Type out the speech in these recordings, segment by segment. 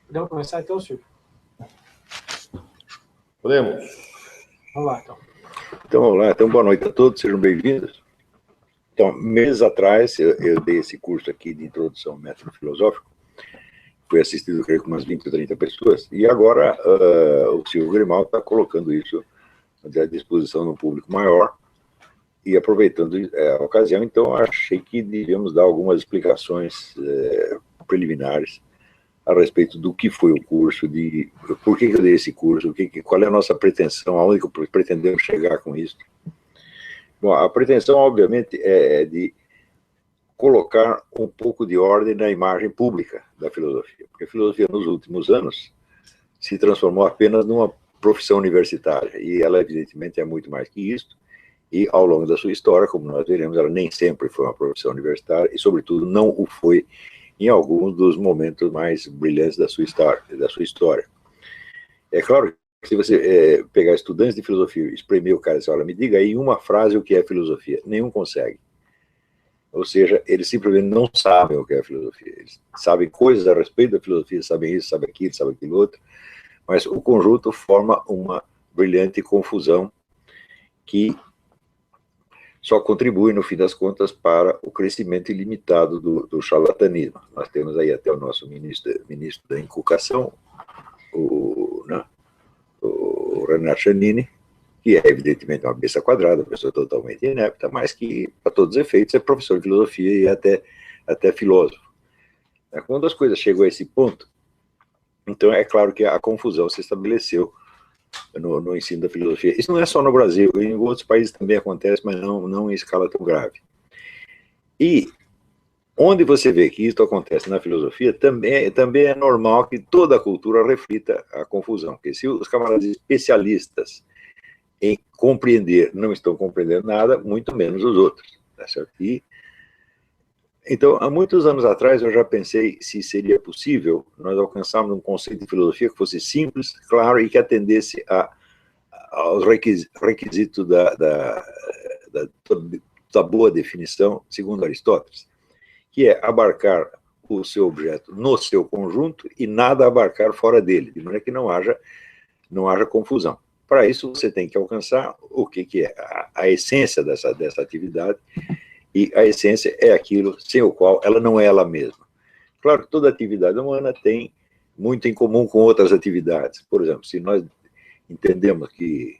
Podemos começar então, Silvio? Podemos. Vamos lá, então. Então, vamos lá. Então, boa noite a todos, sejam bem-vindos. Então, meses atrás, eu dei esse curso aqui de introdução ao método filosófico. Foi assistido, creio, com umas 20 ou 30 pessoas. E agora, o Silvio Grimaldi está colocando isso à disposição de um público maior. E aproveitando a ocasião, então, achei que devíamos dar algumas explicações preliminares a respeito do que foi o curso, de por que eu dei esse curso, qual é a nossa pretensão, aonde que pretendemos chegar com isso. Bom, a pretensão, obviamente, é de colocar um pouco de ordem na imagem pública da filosofia, porque a filosofia, nos últimos anos, se transformou apenas numa profissão universitária, e ela, evidentemente, é muito mais que isso, e, ao longo da sua história, como nós veremos, ela nem sempre foi uma profissão universitária, e, sobretudo, não o foi em alguns dos momentos mais brilhantes da sua história. É claro que se você pegar estudantes de filosofia e espremer o cara e dizer, olha, me diga aí em uma frase o que é filosofia, nenhum consegue. Ou seja, eles simplesmente não sabem o que é filosofia. Eles sabem coisas a respeito da filosofia, sabem isso, sabem aquilo outro, mas o conjunto forma uma brilhante confusão que só contribui, no fim das contas, para o crescimento ilimitado do charlatanismo. Nós temos aí até o nosso ministro da Inculcação, o Renato Giannini, que é, evidentemente, uma besta quadrada, uma pessoa totalmente inepta, mas que, para todos os efeitos, é professor de filosofia e até filósofo. Quando as coisas chegam a esse ponto, então é claro que a confusão se estabeleceu no ensino da filosofia. Isso não é só no Brasil, em outros países também acontece, mas não em escala tão grave. E onde você vê que isso acontece na filosofia, também é normal que toda a cultura reflita a confusão, porque se os camaradas especialistas em compreender não estão compreendendo nada, muito menos os outros. Tá certo? Então, há muitos anos atrás, eu já pensei se seria possível nós alcançarmos um conceito de filosofia que fosse simples, claro, e que atendesse aos requisitos da boa definição, segundo Aristóteles, que é abarcar o seu objeto no seu conjunto e nada abarcar fora dele, de maneira que não haja confusão. Para isso, você tem que alcançar o que é a essência dessa atividade, e a essência é aquilo sem o qual ela não é ela mesma. Claro que toda atividade humana tem muito em comum com outras atividades. Por exemplo, se nós entendemos que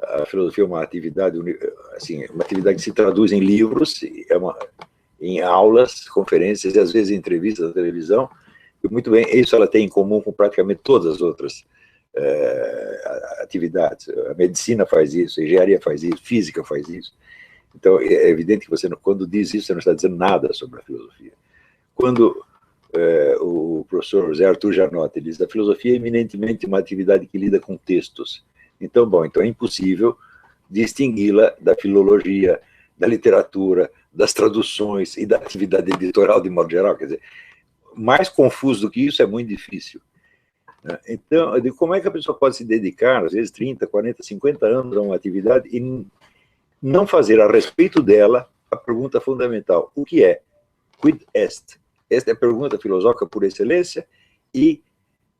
a filosofia é uma atividade, assim, uma atividade que se traduz em livros, em aulas, conferências e às vezes em entrevistas na televisão, e muito bem, isso ela tem em comum com praticamente todas as outras atividades. A medicina faz isso, a engenharia faz isso, física faz isso. Então, é evidente que você, quando diz isso, você não está dizendo nada sobre a filosofia. Quando o professor José Arthur Janotti diz que a filosofia é eminentemente uma atividade que lida com textos. Então é impossível distingui-la da filologia, da literatura, das traduções e da atividade editorial de modo geral. Quer dizer, mais confuso do que isso é muito difícil. Então, eu digo, como é que a pessoa pode se dedicar, às vezes 30, 40, 50 anos a uma atividade e não fazer a respeito dela a pergunta fundamental: o que é? Quid est? Esta é a pergunta filosófica por excelência, e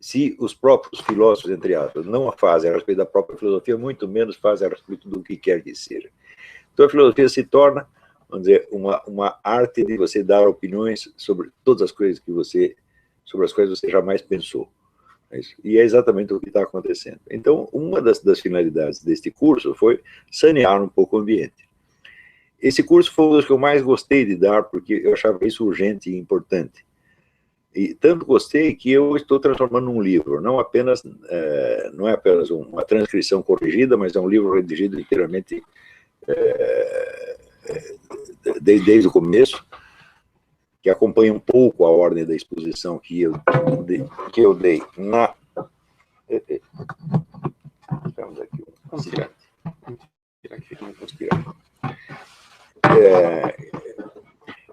se os próprios filósofos, entre aspas, não a fazem a respeito da própria filosofia, muito menos fazem a respeito do que quer que seja. Então a filosofia se torna, vamos dizer, uma arte de você dar opiniões sobre todas as coisas sobre as quais você jamais pensou. E é exatamente o que está acontecendo. Então, uma das finalidades deste curso foi sanear um pouco o ambiente. Esse curso foi um dos que eu mais gostei de dar, porque eu achava isso urgente e importante. E tanto gostei que eu estou transformando num livro, não é apenas uma transcrição corrigida, mas é um livro redigido inteiramente desde o começo, que acompanha um pouco a ordem da exposição que eu dei na... Estamos aqui,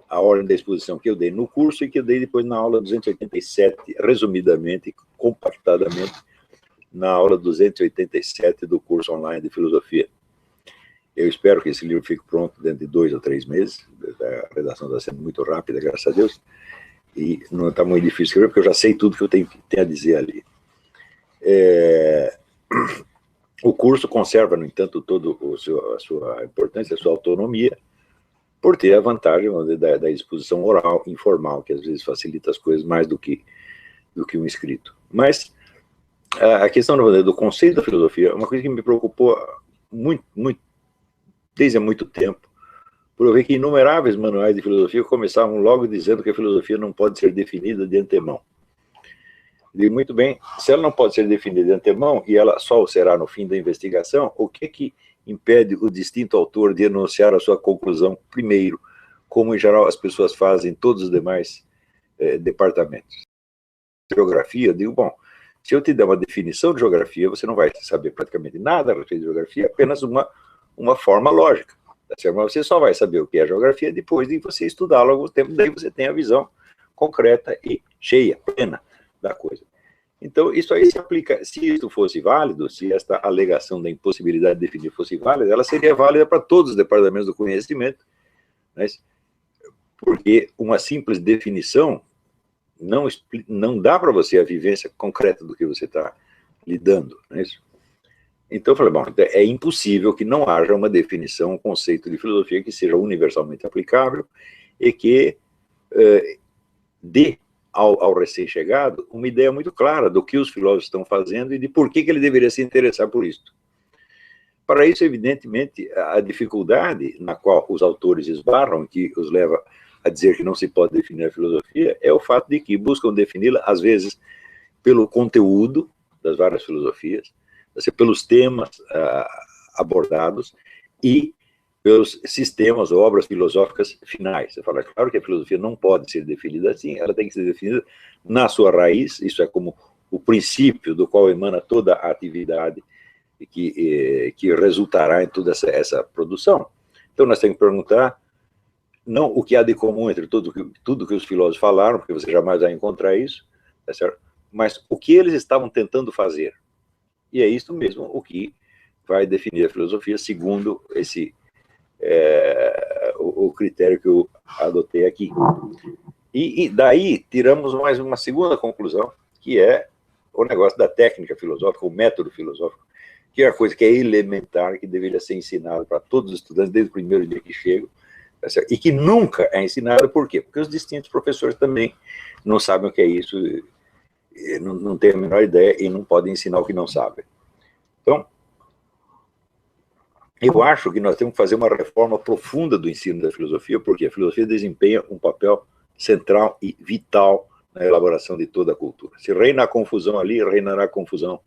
a ordem da exposição que eu dei no curso e que eu dei depois na aula 287, resumidamente, compactadamente, na aula 287 do curso online de filosofia. Eu espero que esse livro fique pronto dentro de 2 ou 3 meses, a redação está sendo muito rápida, graças a Deus, e não está muito difícil escrever, porque eu já sei tudo que eu tenho a dizer ali. O curso conserva, no entanto, todo a sua importância, a sua autonomia, por ter a vantagem da exposição oral, informal, que às vezes facilita as coisas mais do que um escrito. Mas a questão do conceito da filosofia é uma coisa que me preocupou muito, desde há muito tempo, por eu ver que inumeráveis manuais de filosofia começavam logo dizendo que a filosofia não pode ser definida de antemão. E muito bem, se ela não pode ser definida de antemão, e ela só o será no fim da investigação, o que impede o distinto autor de enunciar a sua conclusão primeiro, como em geral as pessoas fazem em todos os demais departamentos? Geografia, eu digo, bom, se eu te der uma definição de geografia, você não vai saber praticamente nada a respeito de geografia, apenas uma forma lógica. Tá certo? Mas você só vai saber o que é geografia depois de você estudá-lo algum tempo, daí você tem a visão concreta e cheia, plena da coisa. Então, isso aí se aplica, se isso fosse válido, se esta alegação da impossibilidade de definir fosse válida, ela seria válida para todos os departamentos do conhecimento, né? Porque uma simples definição não dá para você a vivência concreta do que você está lidando, não é isso? Então eu falei, bom, é impossível que não haja uma definição, um conceito de filosofia que seja universalmente aplicável e que dê ao recém-chegado uma ideia muito clara do que os filósofos estão fazendo e de por que ele deveria se interessar por isso. Para isso, evidentemente, a dificuldade na qual os autores esbarram, que os leva a dizer que não se pode definir a filosofia, é o fato de que buscam defini-la, às vezes, pelo conteúdo das várias filosofias, pelos temas abordados e pelos sistemas ou obras filosóficas finais. Você fala, claro que a filosofia não pode ser definida assim, ela tem que ser definida na sua raiz, isso é como o princípio do qual emana toda a atividade que resultará em toda essa produção. Então nós temos que perguntar, não o que há de comum entre tudo que os filósofos falaram, porque você jamais vai encontrar isso, tá certo? Mas o que eles estavam tentando fazer. E é isso mesmo o que vai definir a filosofia, segundo o critério que eu adotei aqui. E daí tiramos mais uma segunda conclusão, que é o negócio da técnica filosófica, o método filosófico, que é a coisa que é elementar, que deveria ser ensinado para todos os estudantes desde o primeiro dia que chegam, e que nunca é ensinado. Por quê? Porque os distintos professores também não sabem o que é isso, não têm a menor ideia e não podem ensinar o que não sabem. Então, eu acho que nós temos que fazer uma reforma profunda do ensino da filosofia, porque a filosofia desempenha um papel central e vital na elaboração de toda a cultura. Se reina a confusão ali, reinará a confusão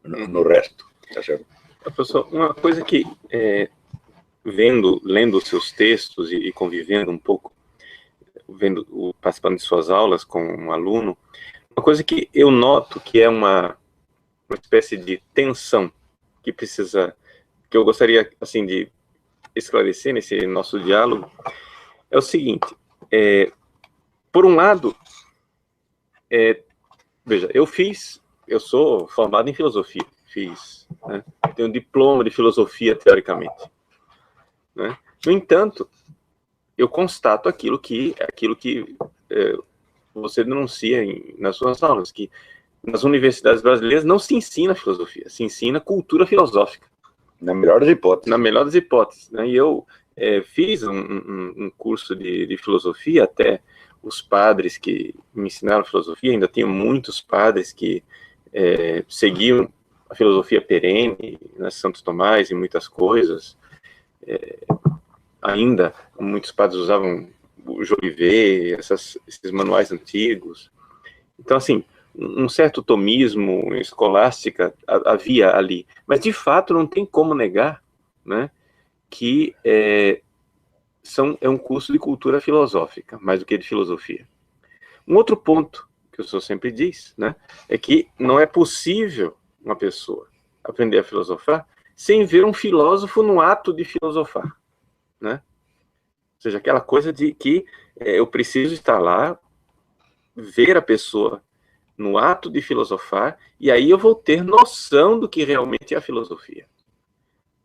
no resto. Tá certo? Professor, uma coisa que, lendo os seus textos e convivendo um pouco, participando de suas aulas com um aluno, uma coisa que eu noto que é uma espécie de tensão que eu gostaria, assim, de esclarecer nesse nosso diálogo, é o seguinte, por um lado, veja, eu sou formado em filosofia, né, tenho um diploma de filosofia, teoricamente, né? No entanto, eu constato aquilo que você denuncia nas suas aulas, que nas universidades brasileiras não se ensina filosofia, se ensina cultura filosófica. Na melhor das hipóteses. Na melhor das hipóteses, né? E eu fiz um curso de filosofia, até os padres que me ensinaram filosofia, ainda tenho muitos padres que seguiam a filosofia perene, né, Santo Tomás e muitas coisas. Ainda muitos padres usavam o Jolivet, esses manuais antigos. Então, assim, um certo tomismo escolástica havia ali, mas de fato não tem como negar, né, que é um curso de cultura filosófica, mais do que de filosofia. Um outro ponto que o senhor sempre diz, né, é que não é possível uma pessoa aprender a filosofar sem ver um filósofo no ato de filosofar, né? Ou seja, aquela coisa de que eu preciso estar lá, ver a pessoa no ato de filosofar, e aí eu vou ter noção do que realmente é a filosofia,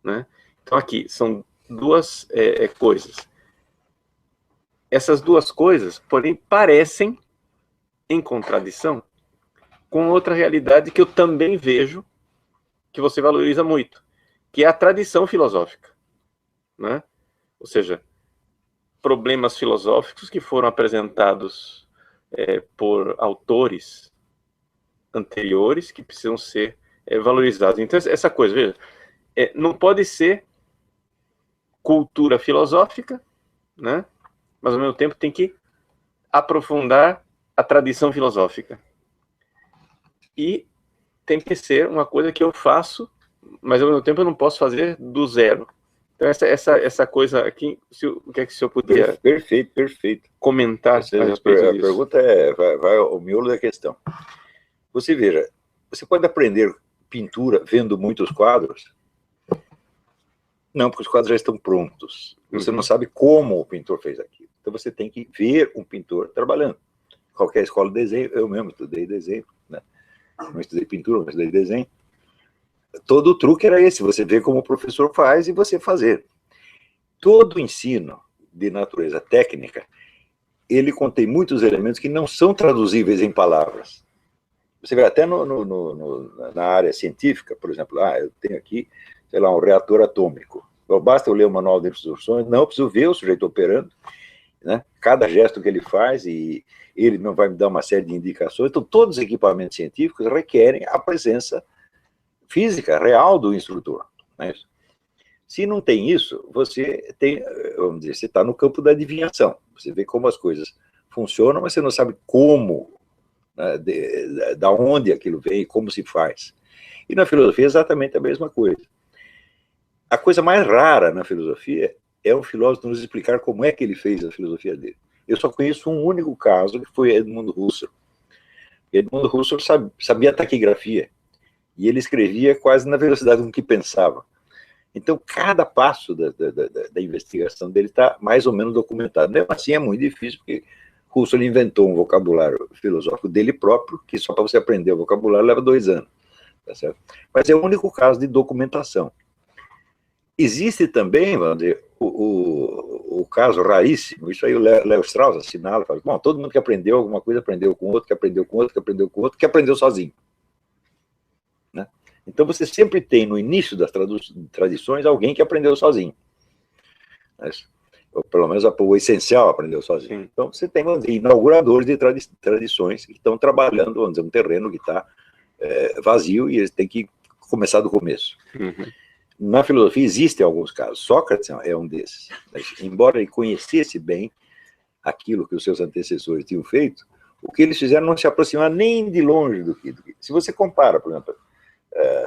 né? Então aqui são duas coisas. Essas duas coisas, porém, parecem em contradição com outra realidade que eu também vejo, que você valoriza muito, que é a tradição filosófica, né? Ou seja, problemas filosóficos que foram apresentados por autores anteriores que precisam ser valorizados. Então, essa coisa, veja, não pode ser cultura filosófica, né? Mas ao mesmo tempo tem que aprofundar a tradição filosófica. E tem que ser uma coisa que eu faço, mas ao mesmo tempo eu não posso fazer do zero. Então essa coisa aqui, o que é que o senhor podia Perfeito. comentar a respeito A disso? pergunta vai ao miolo da questão. Você veja, você pode aprender pintura vendo muitos quadros? Não, porque os quadros já estão prontos. Você não sabe como o pintor fez aquilo. Então você tem que ver um pintor trabalhando. Qualquer escola de desenho, eu mesmo estudei desenho, né? Não estudei pintura, mas estudei desenho. Todo o truque era esse, você vê como o professor faz e você fazer. Todo o ensino de natureza técnica, ele contém muitos elementos que não são traduzíveis em palavras. Você vê até na área científica, por exemplo, eu tenho aqui, sei lá, um reator atômico. Basta eu ler o manual de instruções, não, eu preciso ver o sujeito operando, né? Cada gesto que ele faz, e ele não vai me dar uma série de indicações. Então, todos os equipamentos científicos requerem a presença física, real do instrutor. Não é isso? Se não tem isso, você tem, vamos dizer, você está no campo da adivinhação. Você vê como as coisas funcionam, mas você não sabe como, né, da onde aquilo vem, como se faz. E na filosofia é exatamente a mesma coisa. A coisa mais rara na filosofia é um filósofo nos explicar como é que ele fez a filosofia dele. Eu só conheço um único caso, que foi Edmund Husserl. Edmund Husserl sabia taquigrafia, e ele escrevia quase na velocidade com que pensava. Então, cada passo da investigação dele está mais ou menos documentado. Mesmo assim, é muito difícil, porque Husserl inventou um vocabulário filosófico dele próprio, que só para você aprender o vocabulário leva 2 anos. Tá certo? Mas é o único caso de documentação. Existe também, vamos dizer, o caso raríssimo, isso aí o Léo Strauss assinala, fala, bom, todo mundo que aprendeu alguma coisa, aprendeu com outro, que aprendeu com outro, que aprendeu com outro, que aprendeu sozinho. Né? Então você sempre tem no início das tradições alguém que aprendeu sozinho. Ou pelo menos o essencial aprendeu sozinho. Sim. Então você tem, vamos dizer, inauguradores de tradições que estão trabalhando, vamos dizer, um terreno que está vazio e eles têm que começar do começo. Uhum. Na filosofia existem alguns casos. Sócrates é um desses. Embora ele conhecesse bem aquilo que os seus antecessores tinham feito, o que eles fizeram não se aproximar nem de longe do que. Se você compara, por exemplo,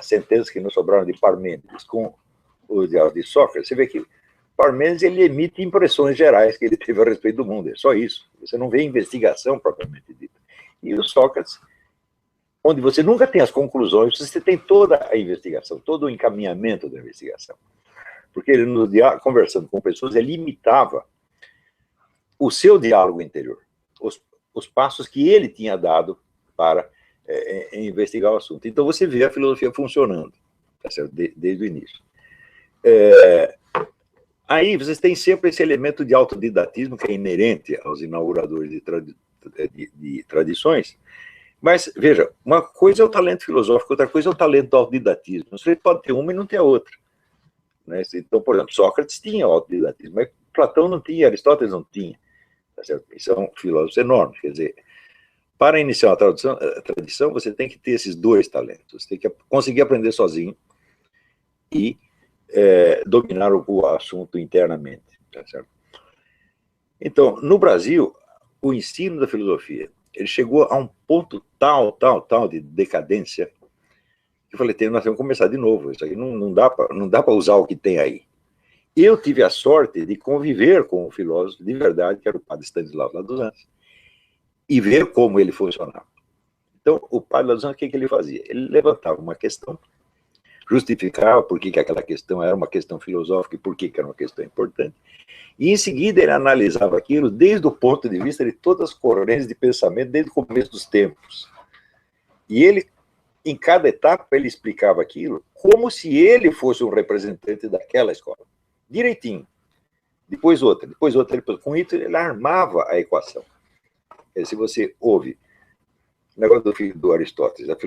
sentenças que não sobraram de Parmênides com o de Sócrates, você vê que Parmênides ele emite impressões gerais que ele teve a respeito do mundo. É só isso. Você não vê investigação propriamente dita. E o Sócrates, onde você nunca tem as conclusões, você tem toda a investigação, todo o encaminhamento da investigação. Porque ele, conversando com pessoas, ele imitava o seu diálogo interior, os passos que ele tinha dado para investigar o assunto. Então você vê a filosofia funcionando, tá certo? Desde o início. Aí vocês têm sempre esse elemento de autodidatismo que é inerente aos inauguradores de tradições. Mas, veja, uma coisa é o talento filosófico, outra coisa é o talento do autodidatismo. Você pode ter uma e não ter a outra. Né? Então, por exemplo, Sócrates tinha autodidatismo, mas Platão não tinha, Aristóteles não tinha. Tá certo? E são filósofos enormes. Quer dizer, para iniciar a tradição, você tem que ter esses 2 talentos. Você tem que conseguir aprender sozinho e dominar o assunto internamente. Tá certo? Então, no Brasil, o ensino da filosofia ele chegou a um ponto tal de decadência, que eu falei, nós temos que começar de novo, isso aí não dá para usar o que tem aí. Eu tive a sorte de conviver com um filósofo de verdade, que era o padre Stanislau lá dos Anjos, e ver como ele funcionava. Então, o padre lá dos Anjos, o que ele fazia? Ele levantava uma questão, justificava por que aquela questão era uma questão filosófica e por que era uma questão importante, e em seguida ele analisava aquilo desde o ponto de vista de todas as correntes de pensamento, desde o começo dos tempos. E ele, em cada etapa, ele explicava aquilo como se ele fosse um representante daquela escola. Direitinho. Depois outra. Com isso ele armava a equação. Se você ouve negócio do Aristóteles, a filosofia